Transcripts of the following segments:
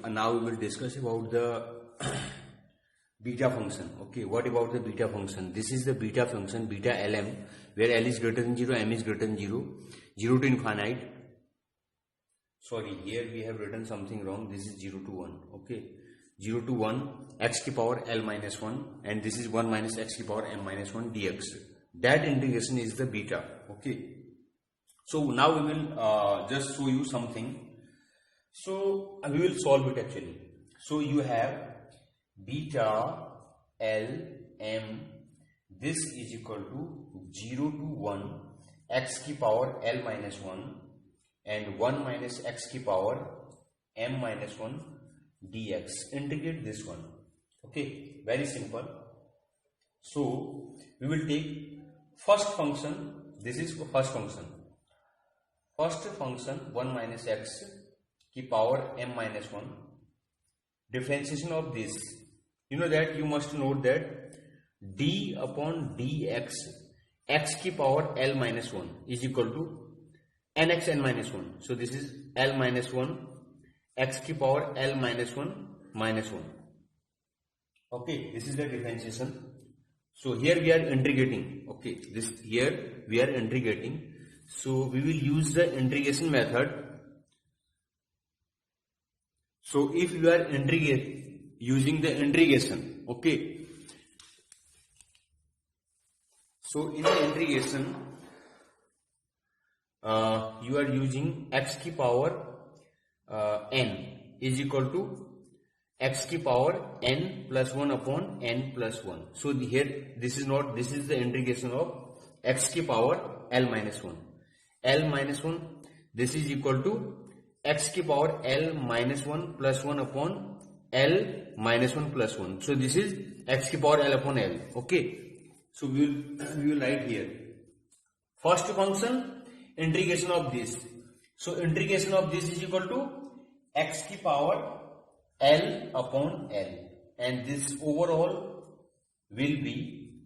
now we will discuss about the beta function. Okay, what about the beta function? This is the beta function, beta Lm, where L is greater than 0, M is greater than 0, 0 to infinite. Sorry, here we have written something wrong. This is 0 to 1. Okay, 0 to 1, x to the power L minus 1, and this is 1 minus x to the power m minus 1 dx. That integration is the beta. Okay, so now we will just show you something. So we will solve it actually. So you have beta L m, this is equal to 0 to 1 x to the power L minus 1 and 1 minus x to the power m minus 1 dx. Integrate this one. Okay, very simple. So we will take first function. This is first function. First function 1 minus x to the power m minus 1. Differentiation of this. You know that you must note that d upon dx x to the power L minus 1 is equal to nx n minus 1. So this is L minus 1 x to the power L minus 1 minus 1. Okay, this is the differentiation. So here we are integrating. Okay, this here we are integrating. So we will use the integration method. So if you are using the integration, okay. So in the integration, you are using x to the power n is equal to x to the power n plus 1 upon n plus 1. So here this is the integration of x to the power L minus 1. L minus 1, this is equal to x to the power L minus 1 plus 1 upon L minus 1 plus 1. So this is x to the power L upon L. Okay. So we will write here. First function, integration of this. So integration of this is equal to x to the power L upon L. And this overall will be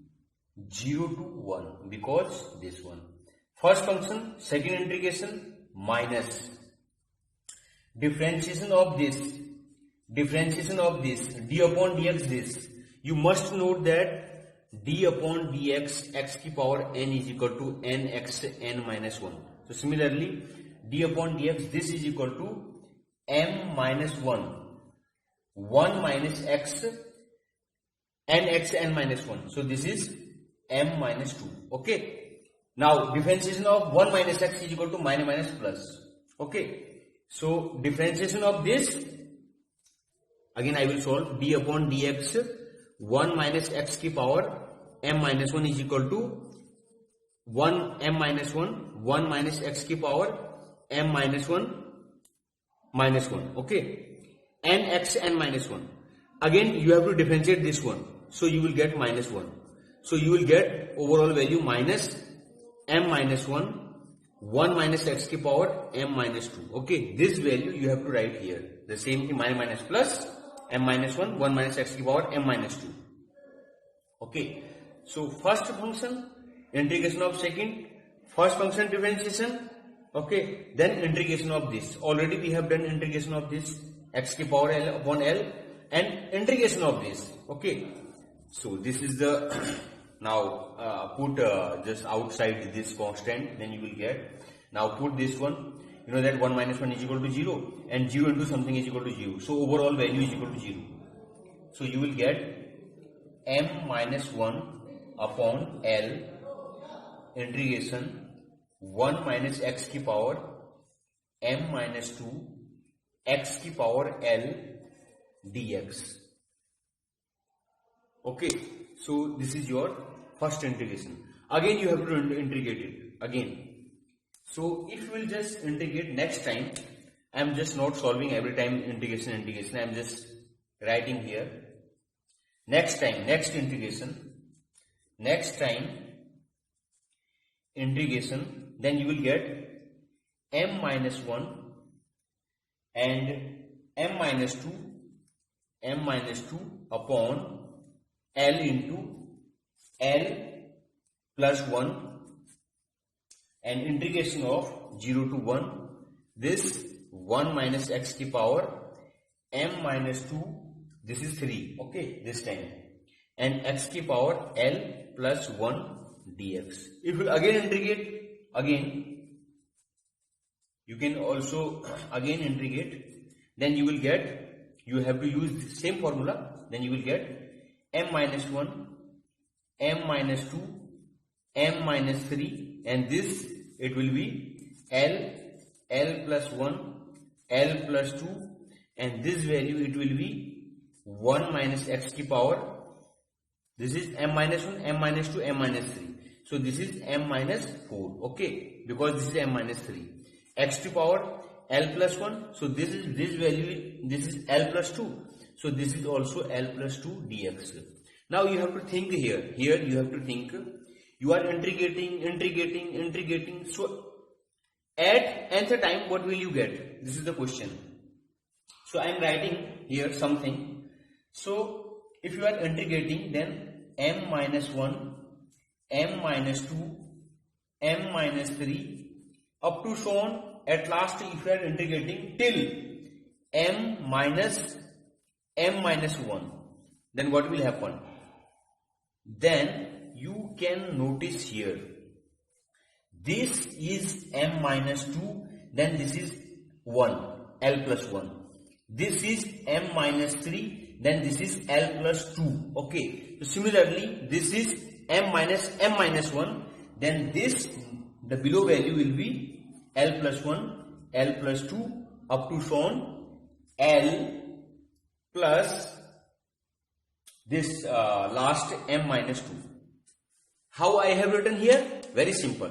0 to 1 because this one. First function, second integration, minus differentiation of this, d upon dx this. You must note that d upon dx x to the power n is equal to nx n minus 1. So similarly, d upon dx this is equal to m minus 1, 1 minus x nx n minus 1. So this is m minus 2. Okay. Now differentiation of 1 minus x is equal to minus plus. Okay. So differentiation of this, again I will solve. D upon dx 1 minus x to the power m minus 1 is equal to 1 m minus 1 1 minus x to the power m minus 1 minus 1. Okay, n x n minus 1. Again you have to differentiate this one, so you will get minus 1. So you will get overall value minus m minus 1 1 minus x to the power m minus 2. Okay, this value you have to write here. The same thing, minus plus m minus 1 1 minus x to the power m minus 2. Okay, so first function integration of second, first function differentiation. Okay, then integration of this. Already we have done integration of this x to the power L upon L and integration of this. Okay, so this is the now put just outside this constant, then you will get. Now put this one. You know that 1 minus 1 is equal to 0 and 0 into something is equal to 0. So overall value is equal to 0. So you will get m minus 1 upon L integration 1 minus x to the power m minus 2 x to the power L dx. Okay, so this is your first integration. Again you have to integrate it again. So if we will just integrate next time, I am just not solving every time integration, I am just writing here. Next time, next integration, then you will get m minus 1 and m minus 2 upon L into L plus 1 and integration of 0 to 1 this 1 minus x to the power m minus 2, this is 3, okay, this time, and x की power l plus 1 dx. If you again integrate, again, you can also again integrate, then you will get, you have to use the same formula, then you will get m minus 1, m minus 2, m minus 3, and this, it will be l plus 1, l plus 2, and this value, it will be 1 minus x की power, this is m minus 1, m minus 2, m minus 3. So this is m minus 4, okay, because this is m minus 3. X to power l plus 1, so this is this value, this is l plus 2. So this is also l plus 2 dx. Now you have to think here you have to think, you are integrating. So at nth time, what will you get? This is the question. So I am writing here something. So if you are integrating, then m minus 1, m minus 2, m minus 3, up to so on. At last, if you are integrating till m minus 1, then what will happen? Then you can notice here, this is m minus 2, then this is 1, l plus 1. This is m minus 3, then this is l plus 2. Okay. So similarly, this is m minus 1, then this, the below value will be l plus 1, l plus 2, up to so on, l plus this last m minus 2. How I have written here? Very simple.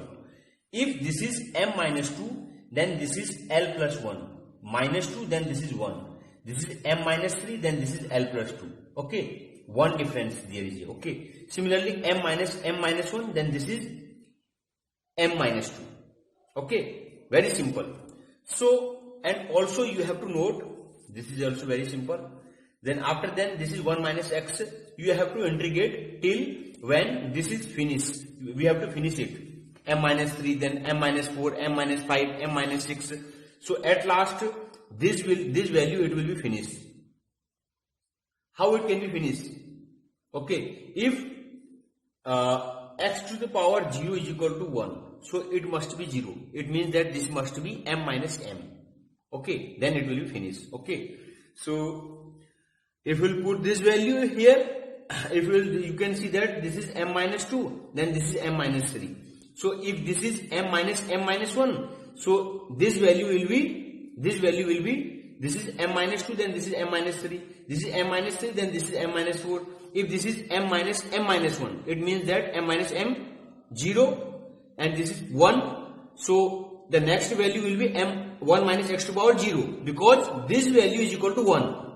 If this is m minus 2, then this is l plus 1. Minus 2, then this is 1. This is m minus 3, then this is l plus 2. Okay. One difference there is here. Okay. Similarly, m minus 1, then this is m minus 2. Okay. Very simple. So, and also you have to note, this is also very simple. Then after then, this is 1 minus x. You have to integrate till when this is finished. We have to finish it. M minus 3, then m minus 4, m minus 5, m minus 6. So at last, this value, it will be finished. How it can be finished? Okay. If x to the power 0 is equal to 1. So it must be 0. It means that this must be m minus m. Okay. Then it will be finished. Okay. So if we'll put this value here, you can see that this is m minus 2, then this is m minus 3. So if this is m minus 1, so this value will be, this is m minus 2, then this is m minus 3. This is m minus 3, then this is m minus 4. If this is m minus 1, it means that m minus m 0, and this is 1. So the next value will be m1 minus x to the power 0, because this value is equal to 1.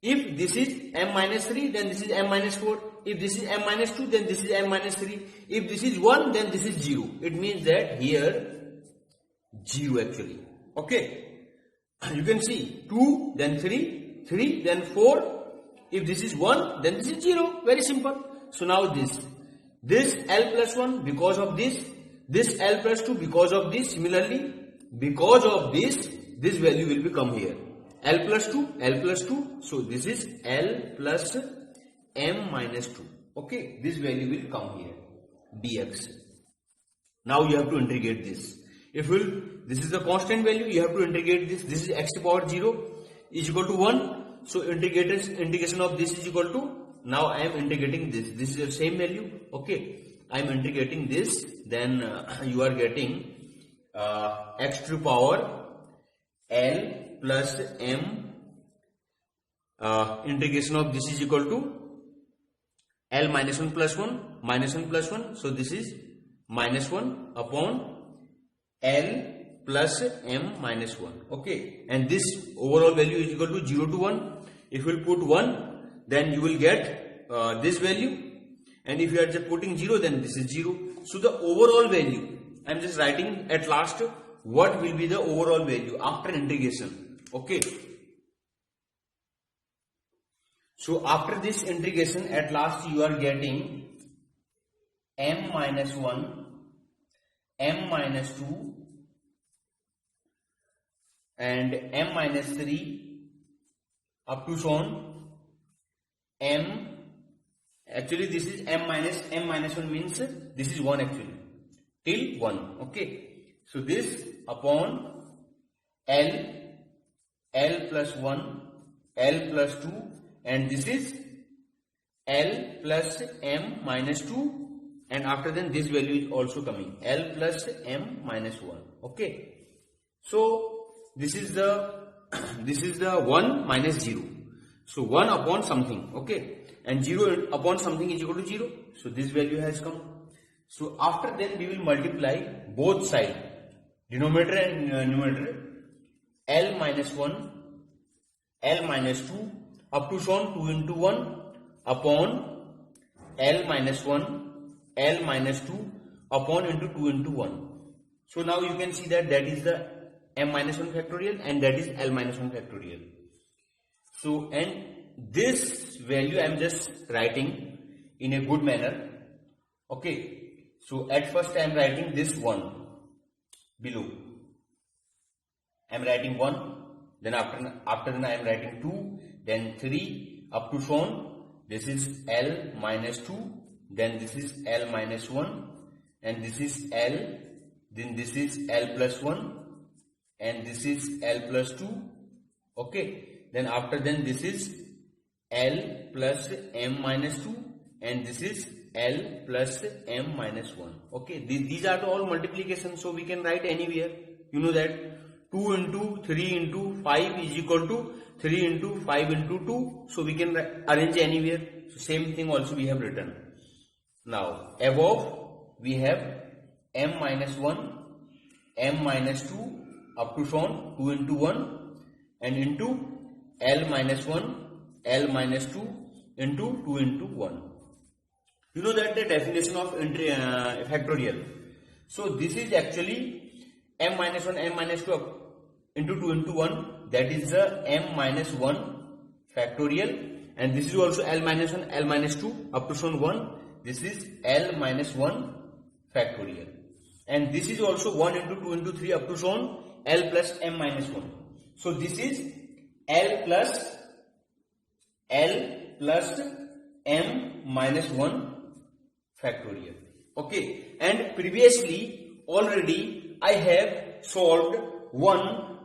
If this is m minus 3, then this is m minus 4. If this is m minus 2, then this is m minus 3. If this is 1, then this is 0. It means that here 0 actually. Okay. You can see 2, then 3, 3, then 4. If this is 1, then this is 0. Very simple. So now this l plus 1 because of this l plus 2 because of this. Similarly, because of this value will become here. L plus 2. So this is L plus m minus 2. Okay. This value will come here. Dx. Now you have to integrate this. This is the constant value, you have to integrate this. This is x to the power 0 is equal to 1. So integration of this is equal to, now I am integrating this. This is the same value. Okay. I am integrating this. Then you are getting x to the power L plus m, integration of this is equal to L minus 1 plus 1, so this is minus 1 upon L plus m minus 1. Okay, and this overall value is equal to 0 to 1. If you will put 1, then you will get this value, and if you are just putting 0, then this is 0. So the overall value, I am just writing at last what will be the overall value after integration. Okay. So after this integration, at last you are getting m minus 1, m minus 2, and m minus 3 up to so on m. Actually this is m minus 1 means this is 1 actually till 1. Okay, so this upon l plus 1, l plus 2, and this is l plus m minus 2, and after then this value is also coming l plus m minus 1. Okay, so this is the 1 minus 0. So 1 upon something, okay, and 0 upon something is equal to 0. So this value has come. So after then we will multiply both sides, denominator and numerator, l minus 1, l minus 2 up to so on 2 into 1 upon l minus 1, l minus 2 upon into 2 into 1. So now you can see that is the m minus 1 factorial and that is l minus 1 factorial. So, and this value I am just writing in a good manner. Okay, so at first I am writing this 1 below. I am writing 1, then after then I am writing 2, then 3 up to so on. This is L minus 2, then this is L minus 1, and this is L, then this is L plus 1, and this is L plus 2. Okay, then after then this is L plus m minus 2, and this is L plus m minus 1. Okay, these are all multiplications, so we can write anywhere. You know that 2 into 3 into 5 is equal to 3 into 5 into 2. So we can arrange anywhere. So same thing also we have written. Now above we have m minus 1, m minus 2 up to so on 2 into 1 and into L minus 1, L minus 2 into 2 into 1. You know that the definition of factorial. So this is actually m minus 1, m minus 2 into 2 into 1. That is the m minus 1 factorial. And this is also L minus 1, L minus 2 up to so on 1. This is L minus 1 factorial. And this is also 1 into 2 into 3 up to so on L plus m minus 1. So this is L plus m minus 1 factorial. Okay, and previously already I have solved one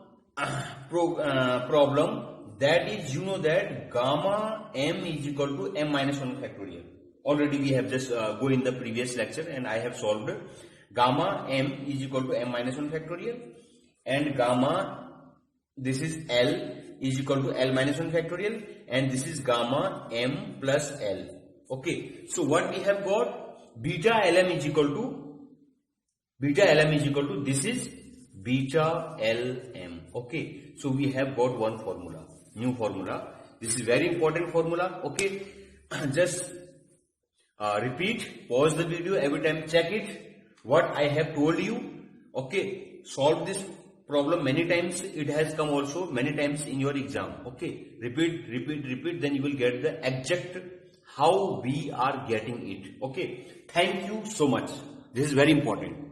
problem, that is, you know that gamma m is equal to m minus 1 factorial. Already we have just go in the previous lecture and I have solved gamma m is equal to m minus 1 factorial, and gamma, this is L is equal to L minus 1 factorial, and this is gamma m plus L. Okay, so what we have got, beta Lm is equal to this is beta Lm. Okay, so we have got one formula, new formula. This is very important formula. Okay, just repeat, pause the video every time, check it what I have told you. Okay, solve this problem many times. It has come also many times in your exam. Okay, repeat, then you will get the exact how we are getting it. Okay, thank you so much. This is very important.